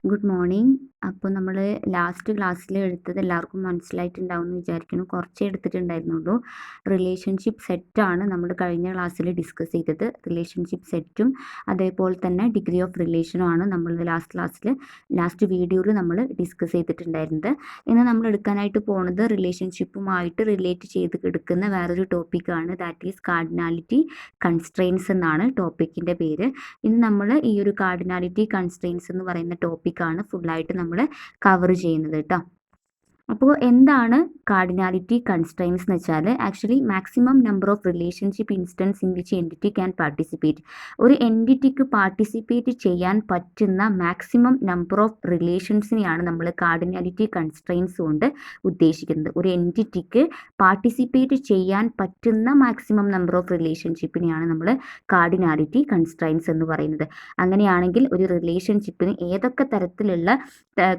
Good morning. അപ്പോൾ നമ്മൾ last ക്ലാസ്സിൽ എടുത്തത് എല്ലാവർക്കും മനസ്സിലായിട്ടുണ്ടാവും എന്ന് വിചാരിക്കുന്നു. കുറച്ചേ എടുത്തിട്ടുണ്ടായിരുന്നുള്ളൂ. റിലേഷൻഷിപ്പ് സെറ്റാണ് നമ്മൾ കഴിഞ്ഞ ക്ലാസ്സിൽ ഡിസ്കസ് ചെയ്തത്. റിലേഷൻഷിപ്പ് സെറ്റും അതേപോലെ തന്നെ ഡിഗ്രി ഓഫ് റിലേഷനുമാണ് നമ്മൾ ലാസ്റ്റ് വീഡിയോയിൽ നമ്മൾ ഡിസ്കസ് ചെയ്തിട്ടുണ്ടായിരുന്നത്. ഇന്ന് നമ്മൾ എടുക്കാനായിട്ട് പോകുന്നത് റിലേഷൻഷിപ്പുമായിട്ട് റിലേറ്റ് ചെയ്ത് എടുക്കുന്ന വേറൊരു ടോപ്പിക്കാണ്. ദാറ്റ് ഈസ് കാർഡിനാലിറ്റി കൺസ്ട്രെയിൻസ് എന്നാണ് ടോപ്പിക്കിൻ്റെ പേര്. ഇന്ന് നമ്മൾ ഈ ഒരു കാർഡിനാലിറ്റി കൺസ്ട്രെയിൻസ് എന്ന് പറയുന്ന ടോപ്പിക്കാണ് ഫുള്ളായിട്ട് നമ്മൾ കവർ ചെയ്യുന്നത് കേട്ടോ. അപ്പോൾ എന്താണ് കാർഡിനാലിറ്റി കൺസ്ട്രെയിൻസ് എന്ന് വെച്ചാൽ actually maximum number of relationship instance in which entity can participate. ഒരു എൻറ്റിറ്റിക്ക് പാർട്ടിസിപ്പേറ്റ് ചെയ്യാൻ പറ്റുന്ന മാക്സിമം നമ്പർ ഓഫ് റിലേഷൻസിനെയാണ് നമ്മൾ കാർഡിനാലിറ്റി കൺസ്ട്രെയിൻസ് കൊണ്ട് ഉദ്ദേശിക്കുന്നത്. ഒരു എൻറ്റിറ്റിക്ക് പാർട്ടിസിപ്പേറ്റ് ചെയ്യാൻ പറ്റുന്ന മാക്സിമം നമ്പർ ഓഫ് റിലേഷൻഷിപ്പിനെയാണ് നമ്മൾ കാർഡിനാലിറ്റി കൺസ്ട്രെയിൻസ് എന്ന് പറയുന്നത്. അങ്ങനെയാണെങ്കിൽ ഒരു റിലേഷൻഷിപ്പിന് ഏതൊക്കെ തരത്തിലുള്ള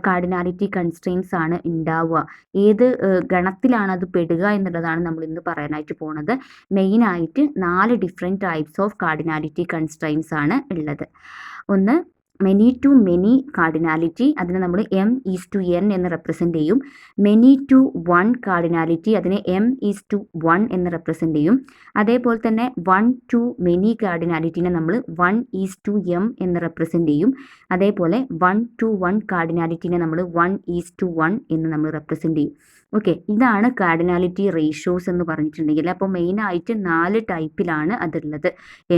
കാർഡിനാലിറ്റി കൺസ്ട്രെയിൻസ് ആണ് ഉണ്ടാവുക, ഏത് ഗണത്തിലാണ് അത് പെടുക എന്നുള്ളതാണ് നമ്മൾ ഇന്ന് പറയാനായിട്ട് പോണത്. മെയിനായിട്ട് 4 different types of cardinality constraints ആണ് ഉള്ളത്. ഒന്ന് മെനി ടു മെനി കാർഡിനാലിറ്റി, അതിനെ നമ്മൾ M:N എന്ന് റെപ്രസെൻ്റ് ചെയ്യും. മെനി ടു 1 കാർഡിനാലിറ്റി, അതിനെ M:1 എന്ന് റെപ്രസെൻ്റ് ചെയ്യും. അതേപോലെ തന്നെ 1 to മെനി കാർഡിനാലിറ്റിനെ നമ്മൾ 1:M എന്ന് റെപ്രസെൻ്റ് ചെയ്യും. അതേപോലെ 1 to 1 കാർഡിനാലിറ്റിനെ നമ്മൾ 1:1 എന്ന് നമ്മൾ റെപ്രസെൻ്റ് ചെയ്യും. ഓക്കെ, ഇതാണ് കാർഡിനാലിറ്റി റേഷ്യോസ് എന്ന് പറഞ്ഞിട്ടുണ്ടെങ്കിൽ. അപ്പോൾ മെയിനായിട്ട് 4 ടൈപ്പിലാണ് അതുള്ളത്.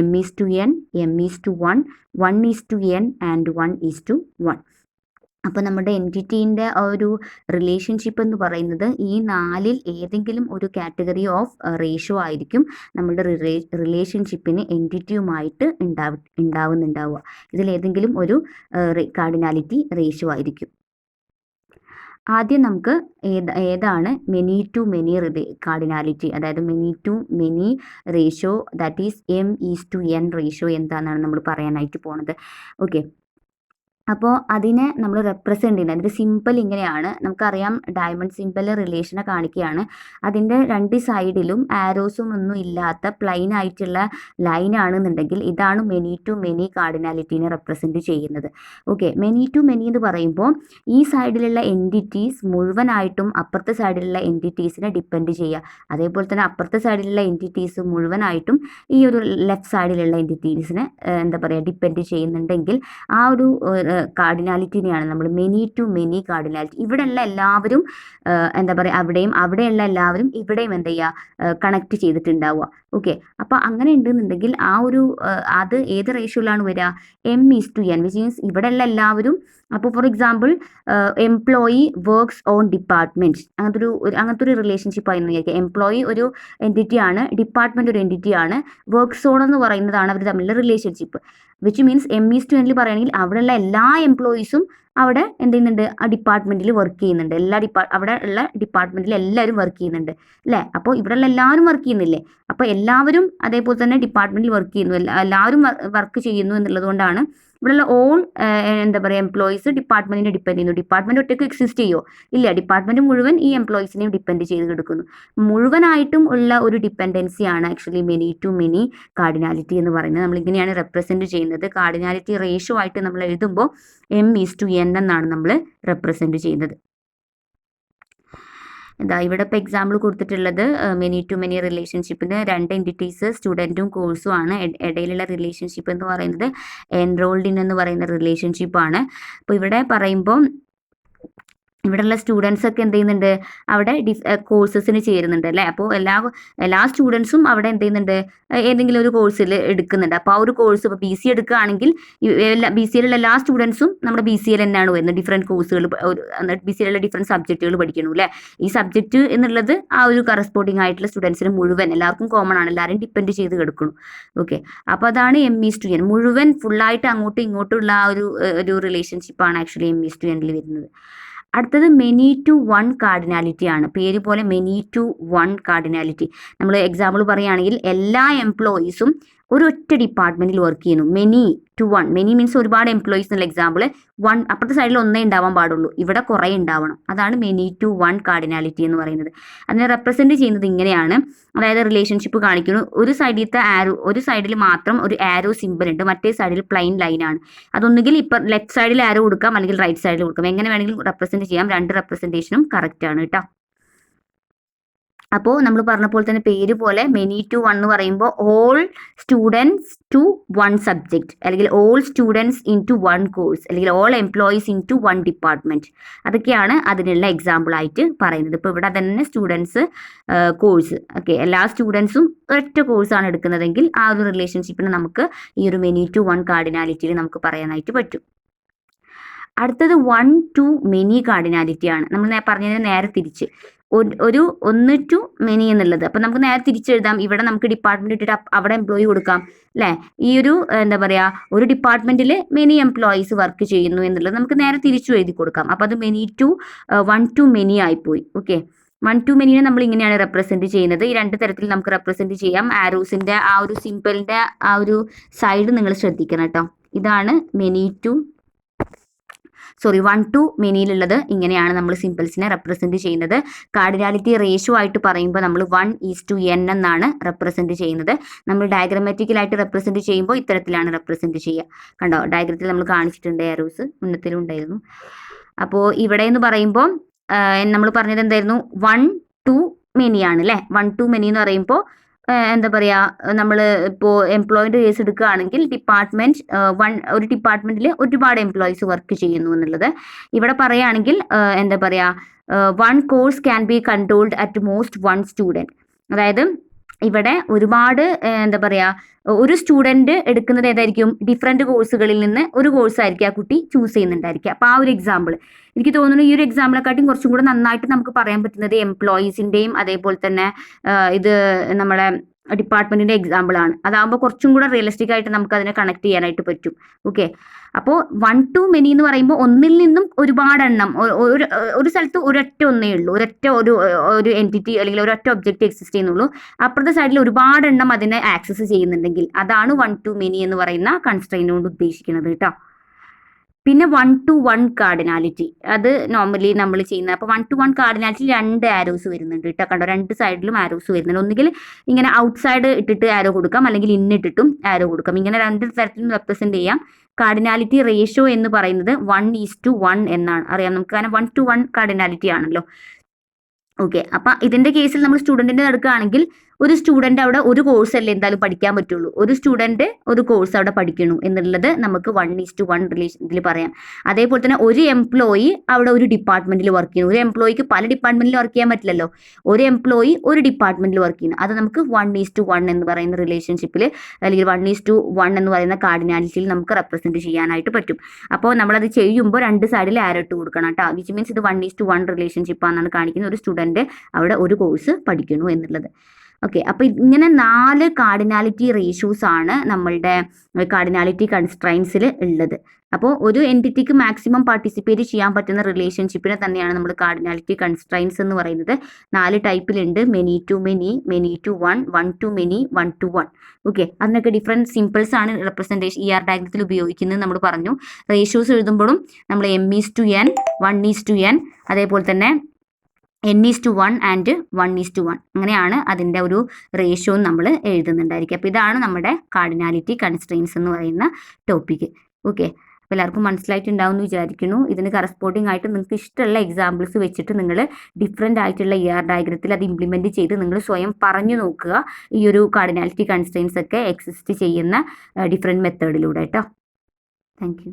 M:N, M:1, 1:N and 1:1. അപ്പോൾ നമ്മുടെ എൻറ്റിറ്റീൻ്റെ ഒരു റിലേഷൻഷിപ്പ് എന്ന് പറയുന്നത് ഈ 4ൽ ഏതെങ്കിലും ഒരു കാറ്റഗറി ഓഫ് റേഷ്യോ ആയിരിക്കും നമ്മുടെ റിലേഷൻഷിപ്പിന് എൻറ്റിറ്റിയുമായിട്ട് ഉണ്ടാവുക. ഇതിലേതെങ്കിലും ഒരു കാർഡിനാലിറ്റി റേഷ്യോ ആയിരിക്കും. ആദ്യം നമുക്ക് ഏതാണ് മെനി ടു മെനി കാർഡിനാലിറ്റി, അതായത് many to many ratio, that is M:N ratio എന്താണെന്നാണ് നമ്മൾ പറയാനായിട്ട് പോണത്. ഓക്കെ, അപ്പോൾ അതിനെ നമ്മൾ റെപ്രസെൻ്റ് ചെയ്യുന്നത് അതിൻ്റെ സിമ്പിൾ ഇങ്ങനെയാണ്. നമുക്കറിയാം ഡയമണ്ട് സിമ്പിൾ റിലേഷനെ കാണിക്കുകയാണ്. അതിൻ്റെ 2 സൈഡിലും ആരോസും ഒന്നും ഇല്ലാത്ത പ്ലെയിൻ ആയിട്ടുള്ള ലൈൻ ആണെന്നുണ്ടെങ്കിൽ ഇതാണ് മെനി ടു മെനി കാർഡിനാലിറ്റീനെ റെപ്രസെൻ്റ് ചെയ്യുന്നത്. ഓക്കെ, മെനി ടു മെനി എന്ന് പറയുമ്പോൾ ഈ സൈഡിലുള്ള എൻറ്റിറ്റീസ് മുഴുവനായിട്ടും അപ്പുറത്തെ സൈഡിലുള്ള എൻറ്റിറ്റീസിനെ ഡിപ്പെൻഡ് ചെയ്യുക. അതേപോലെ തന്നെ അപ്പുറത്തെ സൈഡിലുള്ള എൻറ്റിറ്റീസ് മുഴുവനായിട്ടും ഈ ഒരു ലെഫ്റ്റ് സൈഡിലുള്ള എൻറ്റിറ്റീസിനെ ഡിപ്പെൻഡ് ചെയ്യുന്നുണ്ടെങ്കിൽ ആ ഒരു കാർഡിനാലിറ്റിനെയാണ് നമ്മൾ മെനി ടു മെനി കാർഡിനാലിറ്റി. ഇവിടെയുള്ള എല്ലാവരും അവിടെയുള്ള എല്ലാവരും ഇവിടെയും കണക്ട് ചെയ്തിട്ടുണ്ടാവുക. ഓക്കെ, അപ്പോൾ അങ്ങനെ ഉണ്ടെന്നുണ്ടെങ്കിൽ അത് ഏത് റേഷ്യോയിലാണ് വരിക? M:N, വിച്ച് മീൻസ് ഇവിടെയുള്ള എല്ലാവരും. അപ്പോൾ for example employee works on department, അങ്ങനത്തെ ഒരു റിലേഷൻഷിപ്പ് ആയിരുന്നു വിചാരിക്കുക. എംപ്ലോയി ഒരു എൻറ്റിറ്റിയാണ്, ഡിപ്പാർട്ട്മെൻറ്റ് ഒരു എൻറ്റിറ്റിയാണ്, വർക്ക്സ് ഓൺ എന്ന് പറയുന്നതാണ് അവർ തമ്മിലുള്ള റിലേഷൻഷിപ്പ്. വിച്ച് മീൻസ് M:N പറയുകയാണെങ്കിൽ അവിടെയുള്ള എല്ലാ എംപ്ലോയീസും അവിടെ എന്ത് ചെയ്യുന്നുണ്ട്? ആ ഡിപ്പാർട്ട്മെൻറ്റിൽ വർക്ക് ചെയ്യുന്നുണ്ട്. അവിടെ ഉള്ള ഡിപ്പാർട്ട്മെൻറ്റിൽ എല്ലാവരും വർക്ക് ചെയ്യുന്നുണ്ട് അല്ലേ? അപ്പോൾ ഇവിടെയുള്ള എല്ലാവരും വർക്ക് ചെയ്യുന്നില്ലേ? അപ്പോൾ എല്ലാവരും അതേപോലെ തന്നെ ഡിപ്പാർട്ട്മെൻറ്റിൽ വർക്ക് ചെയ്യുന്നു, എല്ലാവരും വർക്ക് ചെയ്യുന്നു എന്നുള്ളത് കൊണ്ടാണ് ഇവിടെയുള്ള ഓൾ എംപ്ലോയീസ് ഡിപ്പാർട്ട്മെൻറ്റിനെ ഡിപ്പെൻഡ് ചെയ്യുന്നു. ഡിപ്പാർട്ട്മെൻറ്റ് ഒറ്റയ്ക്ക് എക്സിസ്റ്റ് ചെയ്യുമോ? ഇല്ല, ഡിപ്പാർട്ട്മെൻറ്റ് മുഴുവൻ ഈ എംപ്ലോയീസിനെയും ഡിപ്പെൻഡ് ചെയ്ത് കിടക്കുന്നു. മുഴുവനായിട്ടും ഉള്ള ഒരു ഡിപ്പെൻഡൻസിയാണ് actually many to many cardinality എന്ന് പറയുന്നത്. നമ്മളിങ്ങനെയാണ് റെപ്രസെൻറ്റ് ചെയ്യുന്നത്. കാർഡിനാലിറ്റി റേഷ്യോ ആയിട്ട് നമ്മൾ എഴുതുമ്പോൾ M:N എന്നാണ് നമ്മൾ റെപ്രസെൻറ്റ് ചെയ്യുന്നത്. ഇവിടെ ഇപ്പോൾ എക്സാമ്പിൾ കൊടുത്തിട്ടുള്ളത് മെനി ടു മെനി റിലേഷൻഷിപ്പിന് 2 എൻറ്റിറ്റീസ് സ്റ്റുഡൻറ്റും കോഴ്സും ആണ്. ഇടയിലുള്ള റിലേഷൻഷിപ്പ് എന്ന് പറയുന്നത് എൻറോൾഡ് ഇൻ എന്ന് പറയുന്ന റിലേഷൻഷിപ്പാണ്. അപ്പോൾ ഇവിടെ പറയുമ്പോൾ ഇവിടെയുള്ള സ്റ്റുഡൻസ് ഒക്കെ എന്ത് ചെയ്യുന്നുണ്ട്? അവിടെ കോഴ്സസിന് ചേരുന്നുണ്ട് അല്ലേ? അപ്പോൾ എല്ലാ സ്റ്റുഡൻസും അവിടെ എന്ത് ചെയ്യുന്നുണ്ട്? ഏതെങ്കിലും ഒരു കോഴ്സിൽ എടുക്കുന്നുണ്ട്. അപ്പോൾ ആ ഒരു കോഴ്സ് ഇപ്പോൾ BCA എടുക്കുകയാണെങ്കിൽ BCAയിലുള്ള എല്ലാ സ്റ്റുഡൻസും നമ്മുടെ BCAയിൽ തന്നെയാണ് വരുന്നത്. ഡിഫറെൻറ്റ് കോഴ്സുകൾ BCAയിലുള്ള ഡിഫറെൻറ്റ് സബ്ജക്റ്റുകൾ പഠിക്കണു അല്ലേ? ഈ സബ്ജക്റ്റ് എന്നുള്ളത് ആ ഒരു കറസ്പോണ്ടിങ് ആയിട്ടുള്ള സ്റ്റുഡൻസിന് മുഴുവൻ എല്ലാവർക്കും കോമൺ ആണ്, എല്ലാവരും ഡിപ്പെൻഡ് ചെയ്ത് കിടക്കുന്നു. ഓക്കെ, അപ്പോൾ അതാണ് M:N. മുഴുവൻ ഫുള്ളായിട്ട് അങ്ങോട്ടും ഇങ്ങോട്ടുള്ള ആ ഒരു റിലേഷൻഷിപ്പാണ് ആക്ച്വലി M:N വരുന്നത്. അടുത്തത് മെനി ടു 1 കാർഡിനാലിറ്റി ആണ്. പേര് പോലെ മെനി ടു 1 കാർഡിനാലിറ്റി. നമ്മൾ എക്സാമ്പിൾ പറയുകയാണെങ്കിൽ എല്ലാ എംപ്ലോയീസും ഒരു ഒറ്റ ഡിപ്പാർട്ട്മെന്റിൽ വർക്ക് ചെയ്യുന്നു. Many to one, many means ഒരുപാട് എംപ്ലോയീസ് എന്നുള്ള എക്സാമ്പിൾ. വൺ അപ്പുറത്തെ സൈഡിൽ ഒന്നേ ഉണ്ടാവാൻ പാടുള്ളൂ, ഇവിടെ കുറേ ഉണ്ടാവണം. അതാണ് മെനി ടു വൺ കാർഡിനാലിറ്റി എന്ന് പറയുന്നത്. അതിനെ റെപ്രസെന്റ് ചെയ്യുന്നത് ഇങ്ങനെയാണ്. അതായത് റിലേഷൻഷിപ്പ് കാണിക്കുന്നു. ഒരു സൈഡിലത്തെ ആരോ, ഒരു സൈഡിൽ മാത്രം ഒരു ആരോ സിമ്പിൾ ഉണ്ട്, മറ്റേ സൈഡിൽ പ്ലെയിൻ ലൈനാണ്. അതൊന്നുകിൽ ഇപ്പം ലെഫ്റ്റ് സൈഡിൽ ആരോ കൊടുക്കാം, അല്ലെങ്കിൽ റൈറ്റ് സൈഡിൽ കൊടുക്കാം. എങ്ങനെ വേണമെങ്കിലും റെപ്രസെന്റ് ചെയ്യാം. രണ്ട് റെപ്രസെന്റേഷനും കറക്റ്റ് ആണ് കേട്ടോ. അപ്പോൾ നമ്മൾ പറഞ്ഞപ്പോൾ തന്നെ പേര് പോലെ മെനി ടു വൺ എന്ന് പറയുമ്പോൾ all students to one subject, അല്ലെങ്കിൽ all students in to one course, അല്ലെങ്കിൽ all employees in to one department. അതൊക്കെയാണ് അതിനുള്ള എക്സാമ്പിളായിട്ട് പറയുന്നത്. ഇപ്പോൾ ഇവിടെ തന്നെ സ്റ്റുഡൻസ് കോഴ്സ്, ഓക്കെ, എല്ലാ സ്റ്റുഡൻസും ഒറ്റ കോഴ്സാണ് എടുക്കുന്നതെങ്കിൽ ആ ഒരു റിലേഷൻഷിപ്പിന് നമുക്ക് ഈ ഒരു മെനി ടു വൺ കാർഡിനാലിറ്റിയിൽ നമുക്ക് പറയാനായിട്ട് പറ്റും. അടുത്തത് വൺ ടു മെനി കാർഡിനാലിറ്റിയാണ്. നമ്മൾ പറഞ്ഞതിന് നേരെ തിരിച്ച് ഒരു ഒന്ന് ടു മെനി എന്നുള്ളത്. അപ്പം നമുക്ക് നേരെ തിരിച്ചെഴുതാം. ഇവിടെ നമുക്ക് ഡിപ്പാർട്ട്മെന്റ് ഇട്ടിട്ട് അവിടെ എംപ്ലോയി കൊടുക്കാം അല്ലേ. ഈ ഒരു എന്താ പറയുക, ഒരു ഡിപ്പാർട്ട്മെന്റിൽ മെനി എംപ്ലോയീസ് വർക്ക് ചെയ്യുന്നു എന്നുള്ളത് നമുക്ക് നേരെ തിരിച്ചു എഴുതി കൊടുക്കാം. അപ്പോൾ അത് many to one to many ആയിപ്പോയി. ഓക്കെ, വൺ ടു മെനിനെ നമ്മൾ ഇങ്ങനെയാണ് റെപ്രസെന്റ് ചെയ്യുന്നത്. ഈ രണ്ട് തരത്തിൽ നമുക്ക് റെപ്രസെന്റ് ചെയ്യാം. ആരോസിന്റെ ആ ഒരു സിമ്പിളിന്റെ ആ ഒരു സൈഡ് നിങ്ങൾ ശ്രദ്ധിക്കണം കേട്ടോ. ഇതാണ് മെനി ടു വൺ ടു മെനിയിലുള്ളത്. ഇങ്ങനെയാണ് നമ്മൾ സിമ്പിൾസിനെ റെപ്രസെന്റ് ചെയ്യുന്നത്. കാർഡിനാലിറ്റി റേഷ്യോ ആയിട്ട് പറയുമ്പോൾ നമ്മൾ 1:n എന്നാണ് റെപ്രസെന്റ് ചെയ്യുന്നത്. നമ്മൾ ഡയഗ്രമാറ്റിക്കലായിട്ട് റെപ്രസെന്റ് ചെയ്യുമ്പോൾ ഇത്തരത്തിലാണ് റെപ്രസെന്റ് ചെയ്യുക. കണ്ടോ, ഡയഗ്രത്തിൽ നമ്മൾ കാണിച്ചിട്ടുണ്ട്, ആരോസ് മുന്നത്തിലും ഉണ്ടായിരുന്നു. അപ്പോൾ ഇവിടെ എന്ന് പറയുമ്പോൾ നമ്മൾ പറഞ്ഞത് എന്തായിരുന്നു, 1 to many ആണ് അല്ലേ. 1 to many എന്ന് പറയുമ്പോൾ എന്താ പറയുക, നമ്മൾ ഇപ്പോൾ എംപ്ലോയിൻ്റെ കേസ് എടുക്കുകയാണെങ്കിൽ ഒരു ഡിപ്പാർട്ട്മെൻറ്റിൽ ഒരുപാട് എംപ്ലോയീസ് വർക്ക് ചെയ്യുന്നു എന്നുള്ളത്. ഇവിടെ പറയുകയാണെങ്കിൽ എന്താ പറയുക, 1 course can be controlled at most 1 student. അതായത് ഇവിടെ ഒരുപാട് എന്താ പറയുക, ഒരു സ്റ്റുഡൻറ്റ് എടുക്കുന്നത് ഏതായിരിക്കും, ഡിഫറെൻറ്റ് കോഴ്സുകളിൽ നിന്ന് ഒരു കോഴ്സായിരിക്കും ആ കുട്ടി ചൂസ് ചെയ്യുന്നുണ്ടായിരിക്കുക. അപ്പോൾ ആ ഒരു എക്സാമ്പിൾ എനിക്ക് തോന്നുന്നു ഈ ഒരു എക്സാമ്പിളെക്കാട്ടും കുറച്ചും കൂടെ നന്നായിട്ട് നമുക്ക് പറയാൻ പറ്റുന്നത് എംപ്ലോയീസിൻ്റെയും അതേപോലെ തന്നെ ഇത് നമ്മളെ ഡിപ്പാർട്ട്മെൻറ്റിൻ്റെ എക്സാമ്പിളാണ്. അതാകുമ്പോൾ കുറച്ചും കൂടെ റിയലിസ്റ്റിക് ആയിട്ട് നമുക്ക് അതിനെ കണക്ട് ചെയ്യാനായിട്ട് പറ്റും. ഓക്കെ, അപ്പോൾ 1 to many എന്ന് പറയുമ്പോൾ ഒന്നിൽ നിന്നും ഒരുപാടെണ്ണം, ഒരു സ്ഥലത്ത് ഒന്നേ ഉള്ളൂ, ഒരു എൻറ്റിറ്റി അല്ലെങ്കിൽ ഒരൊറ്റ ഒബ്ജക്റ്റ് എക്സിസ്റ്റ് ചെയ്യുന്നുള്ളൂ. അപ്പുറത്തെ സൈഡിൽ ഒരുപാടെണ്ണം അതിനെ ആക്സസ് ചെയ്യുന്നുണ്ടെങ്കിൽ അതാണ് 1 to many എന്ന് പറയുന്ന കൺസ്ട്രെയിൻ്റ് കൊണ്ട് ഉദ്ദേശിക്കുന്നത് കേട്ടോ. പിന്നെ 1 to 1 കാർഡിനാലിറ്റി, അത് നോർമലി നമ്മൾ ചെയ്യുന്നത്. അപ്പോൾ 1 to 1 കാർഡിനാലിറ്റി 2 ആരോസ് വരുന്നുണ്ട് കേട്ടോ. കണ്ടോ, 2 സൈഡിലും ആരോസ് വരുന്നുണ്ട്. ഒന്നുകിൽ ഇങ്ങനെ ഔട്ട് സൈഡ് ഇട്ടിട്ട് ആരോ കൊടുക്കാം, അല്ലെങ്കിൽ ഇന്നിട്ടിട്ടും ആരോ കൊടുക്കാം. ഇങ്ങനെ 2 തരത്തിലും റെപ്രസെന്റ് ചെയ്യാം. കാർഡിനാലിറ്റി റേഷ്യോ എന്ന് പറയുന്നത് 1:1 എന്നാണ് അറിയാം നമുക്ക്, കാരണം 1 to 1 കാർഡിനാലിറ്റി ആണല്ലോ. ഓക്കെ, അപ്പം ഇതിൻ്റെ കേസിൽ നമ്മൾ സ്റ്റുഡൻറ്റിൻ്റെ എടുക്കുകയാണെങ്കിൽ ഒരു സ്റ്റുഡൻറ്റ് അവിടെ ഒരു കോഴ്സ് അല്ലേ എന്തായാലും പഠിക്കാൻ പറ്റുള്ളൂ. ഒരു സ്റ്റുഡൻറ്റ് ഒരു കോഴ്സ് അവിടെ പഠിക്കണു എന്നുള്ളത് നമുക്ക് 1:1 റിലേഷനിൽ പറയാം. അതേപോലെ തന്നെ ഒരു എംപ്ലോയി അവിടെ ഒരു ഡിപ്പാർട്ട്മെൻറ്റിൽ വർക്ക് ചെയ്യുന്നു. ഒരു എംപ്ലോയിക്ക് പല ഡിപ്പാർട്ട്മെൻറ്റിൽ വർക്ക് ചെയ്യാൻ പറ്റില്ലല്ലോ. ഒരു എംപ്ലോയി ഒരു ഡിപ്പാർട്ട്മെൻറ്റിൽ വർക്ക് ചെയ്യുന്നു. അത് നമുക്ക് 1:1 എന്ന് പറയുന്ന റിലേഷൻഷിപ്പിൽ, അല്ലെങ്കിൽ 1:1 എന്ന് പറയുന്ന കാർഡിനാലിറ്റിയിൽ നമുക്ക് റെപ്രസെൻറ്റ് ചെയ്യാനായിട്ട് പറ്റും. അപ്പോൾ നമ്മളത് ചെയ്യുമ്പോൾ 2 സൈഡിൽ ആരോ ഇട്ട് കൊടുക്കണം കേട്ടോ. വിച്ച് മീൻസ് ഇത് 1:1 റിലേഷൻഷിപ്പാണെന്നാണ് കാണിക്കുന്നത്. ഒരു സ്റ്റുഡൻറ്റ് അവിടെ ഒരു കോഴ്സ് പഠിക്കുന്നു എന്നുള്ളത്. ഓക്കെ, അപ്പോൾ ഇങ്ങനെ 4 കാർഡിനാലിറ്റി റേഷ്യോസ് ആണ് നമ്മളുടെ കാർഡിനാലിറ്റി കൺസ്ട്രൈൻസിൽ ഉള്ളത്. അപ്പോൾ ഒരു എൻറ്റിറ്റിക്ക് മാക്സിമം പാർട്ടിസിപ്പേറ്റ് ചെയ്യാൻ പറ്റുന്ന റിലേഷൻഷിപ്പിനെ തന്നെയാണ് നമ്മൾ കാർഡിനാലിറ്റി കൺസ്ട്രൈൻസ് എന്ന് പറയുന്നത്. 4 ടൈപ്പിലുണ്ട്: many to many, many to one, 1 to many, 1 to 1. Okay, അതിനൊക്കെ ഡിഫറെൻറ്റ് സിമ്പിൾസ് ആണ് റെപ്രസെൻറ്റേഷൻ ഡയഗ്രത്തിൽ ഉപയോഗിക്കുന്നത് നമ്മൾ പറഞ്ഞു. റേഷ്യോസ് എഴുതുമ്പോഴും നമ്മൾ M:n, 1:n, അതേപോലെ തന്നെ N:1 and 1:1 അങ്ങനെയാണ് അതിൻ്റെ ഒരു റേഷ്യോ നമ്മൾ എഴുതുന്നുണ്ടായിരിക്കും. അപ്പോൾ ഇതാണ് നമ്മുടെ കാർഡിനാലിറ്റി കൺസ്ട്രെയിൻസ് എന്ന് പറയുന്ന ടോപ്പിക്ക്. ഓക്കെ, അപ്പോൾ എല്ലാവർക്കും മനസ്സിലായിട്ടുണ്ടാവും എന്ന് വിചാരിക്കുന്നു. ഇതിന് കറസ്പോണ്ടിങ് ആയിട്ട് നിങ്ങൾക്ക് ഇഷ്ടമുള്ള എക്സാമ്പിൾസ് വെച്ചിട്ട് നിങ്ങൾ ഡിഫറെൻ്റ് ആയിട്ടുള്ള ഡയഗ്രത്തിൽ അത് ഇംപ്ലിമെൻറ്റ് ചെയ്ത് നിങ്ങൾ സ്വയം പറഞ്ഞു നോക്കുക. ഈ ഒരു കാർഡിനാലിറ്റി കൺസ്ട്രെയിൻസ് ഒക്കെ എക്സിസ്റ്റ് ചെയ്യുന്ന ഡിഫറെൻറ്റ് മെത്തേഡിലൂടെ കേട്ടോ. Thank you.